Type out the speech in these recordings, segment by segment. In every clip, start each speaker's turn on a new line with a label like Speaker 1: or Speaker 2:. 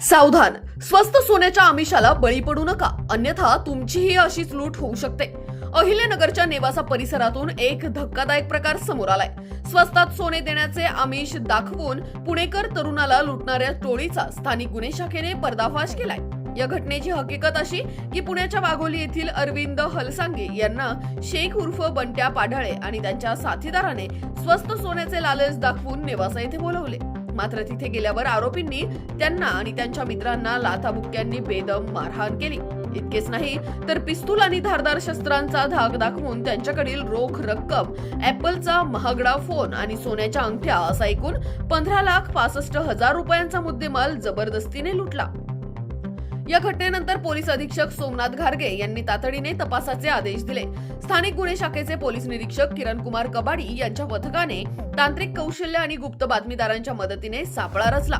Speaker 1: सावधान, स्वस्त सोन्याच्या आमिषाला बळी पडू नका, अन्यथा तुमचीही अशीच लूट होऊ शकते. अहिल्यानगरच्या नेवासा परिसरातून एक धक्कादायक प्रकार समोर आलाय. स्वस्तात सोने देण्याचे आमिष दाखवून पुणेकर तरुणाला लुटणाऱ्या टोळीचा स्थानिक गुन्हे शाखेने पर्दाफाश केलाय. या घटनेची हकीकत अशी की पुण्याच्या वाघोली येथील अरविंद हलसांगे यांना शेख उर्फ बंट्या पाढाळे आणि त्यांच्या साथीदाराने स्वस्त सोन्याचे लालच दाखवून नेवासा येथे बोलवले. मात्र तिथे गेल्यावर आरोपींनी त्यांना आणि त्यांच्या मित्रांना लाथाबुक्क्यांनी बेदम मारहाण केली. इतकेच नाही तर पिस्तूल आणि धारदार शस्त्रांचा धाक दाखवून त्यांच्याकडील रोख रक्कम, ॲपलचा महागडा फोन आणि सोन्याच्या अंगठ्या असा एकूण 15,65,000 रुपयांचा मुद्देमाल जबरदस्तीने लुटला. या घटनेनंतर पोलीस अधीक्षक सोमनाथ घारगे यांनी तातडीने तपासाचे आदेश दिले. स्थानिक गुन्हे शाखेचे पोलीस निरीक्षक किरण कुमार कबाडी यांच्या पथकाने तांत्रिक कौशल्य आणि गुप्त बातमीदारांच्या मदतीने सापळा रचला.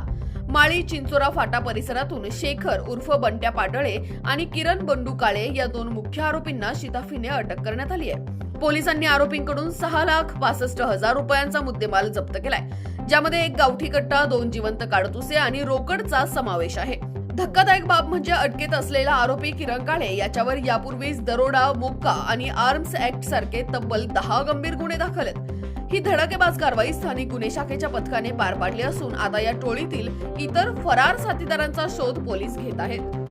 Speaker 1: माळी चिंचोरा फाटा परिसरातून शेखर उर्फ बंट्या पाटळे आणि किरण बंडू काळे या दोन मुख्य आरोपींना शिताफीने अटक करण्यात आली आहे. पोलिसांनी आरोपींकडून 6,65,000 रुपयांचा मुद्देमाल जप्त केलाय, ज्यामध्ये एक गावठी कट्टा, 2 जिवंत काडतुसे आणि रोकडचा समावेश आहे. धक्कादायक बाब म्हणजे अटकेत असलेला आरोपी किरण काळे याच्यावर यापूर्वीच दरोडा, मोक्का आणि आर्म्स ऍक्ट सारखे तब्बल 10 गंभीर गुन्हे दाखल आहेत. ही धडाकेबाज कारवाई स्थानिक गुन्हे शाखेच्या पथकाने पार पाडली असून आता या टोळीतील इतर फरार साथीदारांचा शोध पोलीस घेत आहेत.